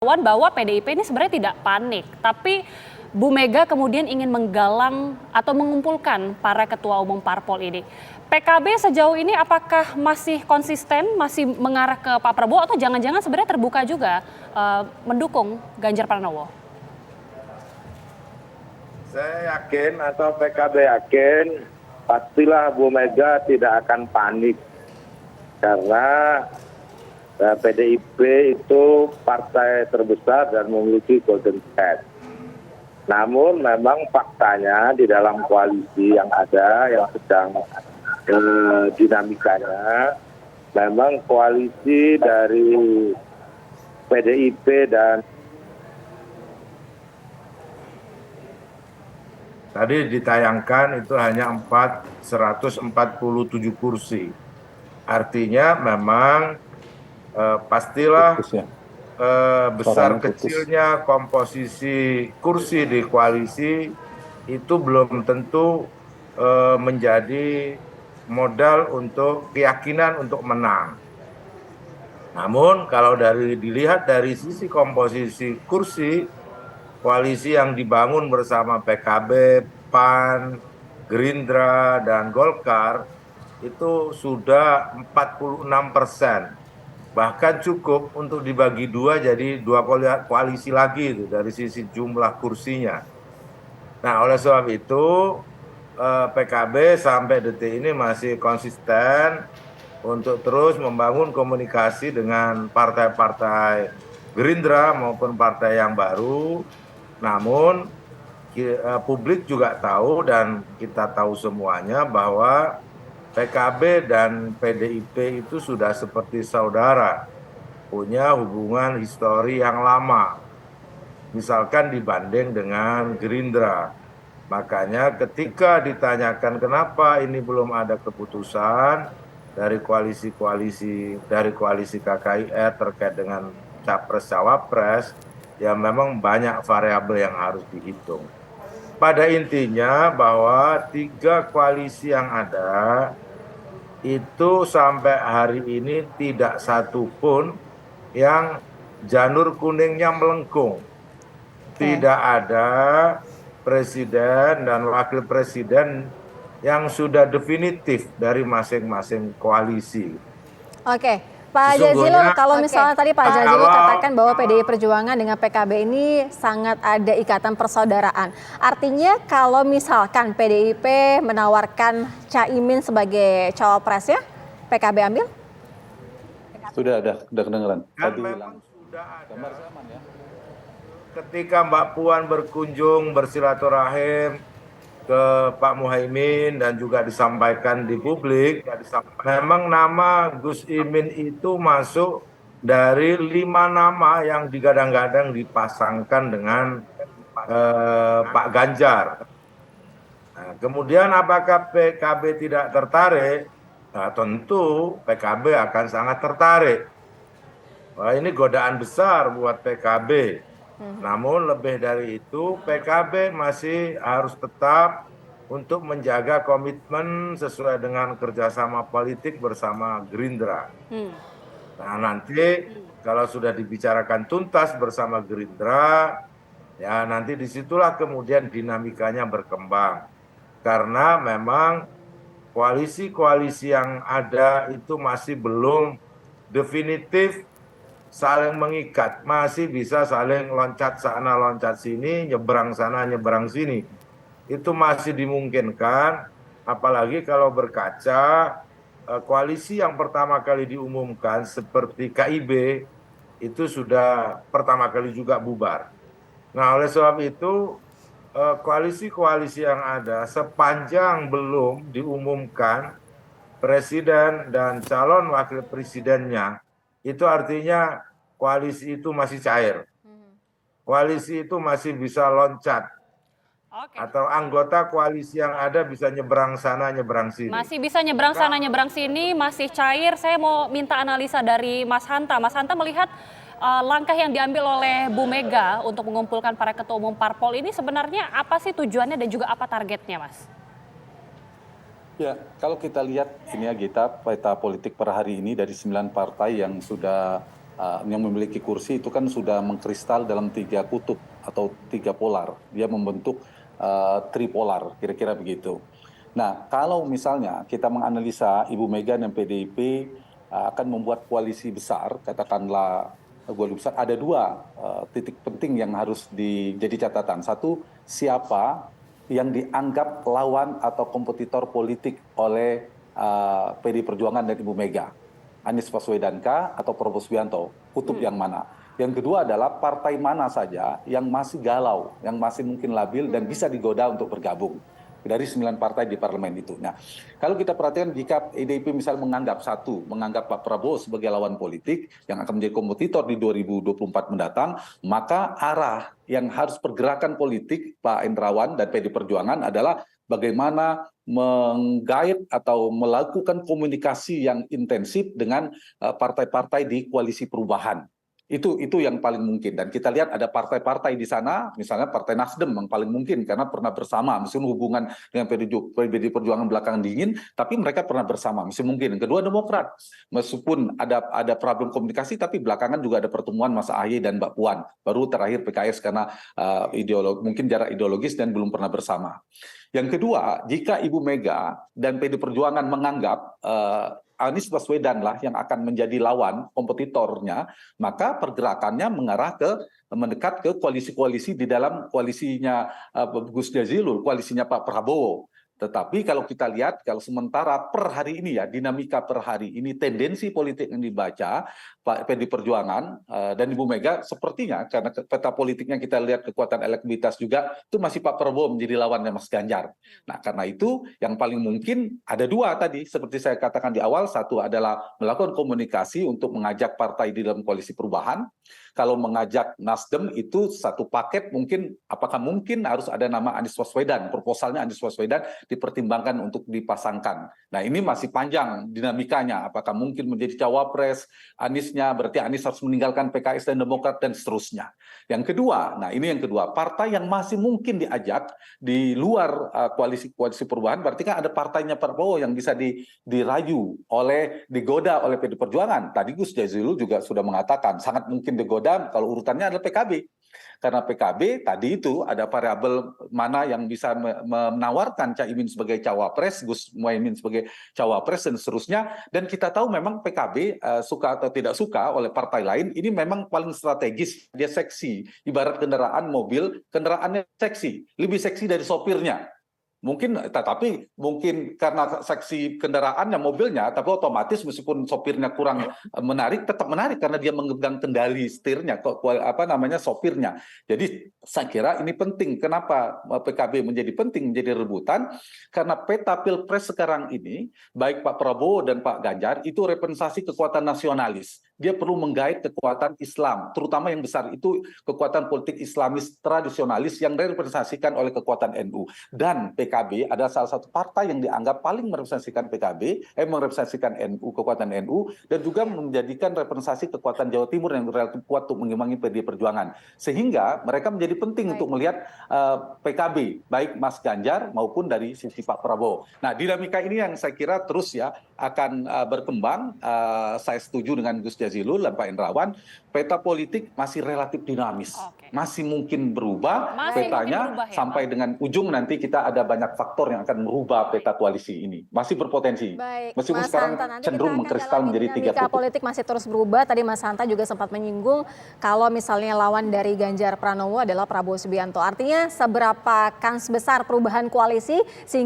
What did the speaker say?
wartawan bahwa PDIP ini sebenarnya tidak panik, tapi Bu Mega kemudian ingin menggalang atau mengumpulkan para ketua umum parpol ini. PKB sejauh ini apakah masih konsisten, masih mengarah ke Pak Prabowo atau jangan-jangan sebenarnya terbuka juga mendukung Ganjar Pranowo? Saya yakin atau PKB yakin pastilah Bu Mega tidak akan panik karena PDIP itu partai terbesar dan memiliki golden head. Namun memang faktanya di dalam koalisi yang ada, yang sedang dinamikanya, memang koalisi dari PDIP dan tadi ditayangkan itu hanya 147 kursi. Artinya memang pastilah besar kecilnya komposisi kursi di koalisi itu belum tentu menjadi modal untuk keyakinan untuk menang. Namun kalau dilihat dari sisi komposisi kursi, koalisi yang dibangun bersama PKB, PAN, Gerindra, dan Golkar itu sudah 46%. Bahkan cukup untuk dibagi dua jadi dua koalisi lagi itu dari sisi jumlah kursinya. Nah, oleh sebab itu PKB sampai detik ini masih konsisten untuk terus membangun komunikasi dengan partai-partai Gerindra maupun partai yang baru. Namun publik juga tahu dan kita tahu semuanya bahwa PKB dan PDIP itu sudah seperti saudara, punya hubungan histori yang lama. Misalkan dibanding dengan Gerindra. Makanya ketika ditanyakan kenapa ini belum ada keputusan dari koalisi KKIR terkait dengan Capres-Cawapres, ya memang banyak variabel yang harus dihitung. Pada intinya bahwa 3 koalisi yang ada itu sampai hari ini tidak satu pun yang janur kuningnya melengkung. Tidak ada presiden dan wakil presiden yang sudah definitif dari masing-masing koalisi. Oke, Pak Jazilul, kalau misalnya tadi Pak Jazilul katakan bahwa PDI Perjuangan dengan PKB ini sangat ada ikatan persaudaraan. Artinya kalau misalkan PDIP menawarkan Caimin sebagai cawapresnya, PKB ambil? Sudah kedengeran. Kan memang sudah ada. Ketika Mbak Puan berkunjung bersilaturahim ke Pak Muhaimin dan juga disampaikan di publik, memang nama Gus Imin itu masuk dari 5 nama yang digadang-gadang dipasangkan dengan Pak Ganjar. Nah, kemudian apakah PKB tidak tertarik? Nah, tentu PKB akan sangat tertarik. Wah, ini godaan besar buat PKB. Namun lebih dari itu PKB masih harus tetap untuk menjaga komitmen sesuai dengan kerjasama politik bersama Gerindra. Nah nanti kalau sudah dibicarakan tuntas bersama Gerindra, ya nanti disitulah kemudian dinamikanya berkembang. Karena memang koalisi-koalisi yang ada itu masih belum definitif saling mengikat, masih bisa saling loncat sana loncat sini, nyebrang sana nyebrang sini. Itu masih dimungkinkan, apalagi kalau berkaca koalisi yang pertama kali diumumkan seperti KIB itu sudah pertama kali juga bubar. Nah, oleh sebab itu koalisi-koalisi yang ada sepanjang belum diumumkan presiden dan calon wakil presidennya, itu artinya koalisi itu masih cair. Koalisi itu masih bisa loncat. Atau anggota koalisi yang ada bisa nyebrang sana, nyebrang sini. Masih bisa nyebrang sana, nyebrang sini, masih cair. Saya mau minta analisa dari Mas Hanta. Mas Hanta melihat langkah yang diambil oleh Bu Mega untuk mengumpulkan para ketua umum parpol ini sebenarnya apa sih tujuannya dan juga apa targetnya, Mas? Ya, kalau kita lihat ini ya Gita, peta politik per hari ini dari 9 partai yang sudah yang memiliki kursi itu kan sudah mengkristal dalam 3 kutub atau 3 polar. Dia membentuk tripolar, kira-kira begitu. Nah, kalau misalnya kita menganalisa Ibu Mega dan PDIP akan membuat koalisi besar, katakanlah koalisi besar, ada 2 titik penting yang harus jadi catatan. Satu, siapa yang dianggap lawan atau kompetitor politik oleh PDI Perjuangan dan Ibu Mega. Anies Baswedan kah atau Prabowo Subianto, kutub yang mana. Yang kedua adalah partai mana saja yang masih galau, yang masih mungkin labil dan bisa digoda untuk bergabung dari 9 partai di parlemen itu. Nah, kalau kita perhatikan jika PDIP misal menganggap Pak Prabowo sebagai lawan politik yang akan menjadi kompetitor di 2024 mendatang, maka arah yang harus pergerakan politik Pak Indrawan dan PDI Perjuangan adalah bagaimana menggait atau melakukan komunikasi yang intensif dengan partai-partai di koalisi perubahan. Itu yang paling mungkin, dan kita lihat ada partai-partai di sana, misalnya Partai Nasdem yang paling mungkin karena pernah bersama, meskipun hubungan dengan PDI Perjuangan belakangan dingin, tapi mereka pernah bersama, masih mungkin. Kedua, Demokrat, meskipun ada problem komunikasi, tapi belakangan juga ada pertemuan Mas Ahy dan Mbak Puan. Baru terakhir PKS karena mungkin jarak ideologis dan belum pernah bersama. Yang kedua, jika Ibu Mega dan PDI Perjuangan menganggap Anies Baswedan lah yang akan menjadi lawan kompetitornya, maka pergerakannya mendekat ke koalisi-koalisi di dalam koalisinya Gus Jazilul, koalisinya Pak Prabowo. Tetapi kalau kita lihat, kalau sementara per hari ini ya, dinamika per hari ini, tendensi politik yang dibaca Pak PDI Perjuangan dan Ibu Mega sepertinya, karena peta politiknya kita lihat kekuatan elektabilitas juga, itu masih Pak Prabowo menjadi lawannya Mas Ganjar. Nah, karena itu yang paling mungkin ada 2 tadi, seperti saya katakan di awal, satu adalah melakukan komunikasi untuk mengajak partai di dalam koalisi perubahan. Kalau mengajak Nasdem itu satu paket, mungkin apakah mungkin harus ada nama Anies Baswedan, proposalnya Anies Baswedan dipertimbangkan untuk dipasangkan. Nah, ini masih panjang dinamikanya, apakah mungkin menjadi cawapres Aniesnya, berarti Anies harus meninggalkan PKS dan Demokrat dan seterusnya. Yang kedua, partai yang masih mungkin diajak di luar koalisi perubahan, berarti kan ada partainya Prabowo yang bisa digoda oleh PDI Perjuangan. Tadi Gus Jazilul juga sudah mengatakan sangat mungkin digoda kalau urutannya adalah PKB. Karena PKB tadi itu ada variabel mana yang bisa menawarkan Caimin sebagai cawapres, Gus Muhaimin sebagai cawapres dan seterusnya. Dan kita tahu memang PKB suka atau tidak suka oleh partai lain, ini memang paling strategis. Dia seksi, ibarat kendaraan mobil, kendaraannya seksi, lebih seksi dari sopirnya. Tetapi mungkin karena seksi kendaraannya, mobilnya, tapi otomatis meskipun sopirnya kurang menarik, tetap menarik karena dia memegang kendali setirnya, sopirnya. Jadi saya kira ini penting. Kenapa PKB menjadi penting, menjadi rebutan? Karena peta pilpres sekarang ini, baik Pak Prabowo dan Pak Ganjar, itu representasi kekuatan nasionalis. Dia perlu menggait kekuatan Islam, terutama yang besar itu kekuatan politik Islamis tradisionalis yang direpresentasikan oleh kekuatan NU. Dan PKB adalah salah satu partai yang dianggap paling merepresentasikan merepresentasikan NU, kekuatan NU, dan juga menjadikan representasi kekuatan Jawa Timur yang relatif kuat untuk mengimbangi PDI Perjuangan. Sehingga mereka menjadi penting untuk melihat PKB, baik Mas Ganjar maupun dari sisi Pak Prabowo. Nah, dinamika ini yang saya kira terus ya akan berkembang. Saya setuju dengan Gus Jazilul dan Pak Indrawan, peta politik masih relatif dinamis. Masih mungkin berubah petanya sampai dengan ujung nanti kita ada banyak faktor yang akan merubah peta koalisi ini. Masih berpotensi. Baik, meskipun Mas sekarang Hanta, cenderung mengkristal menjadi 3 kutub. Politik masih terus berubah. Tadi Mas Hanta juga sempat menyinggung kalau misalnya lawan dari Ganjar Pranowo adalah Prabowo Subianto. Artinya seberapa kans besar perubahan koalisi sehingga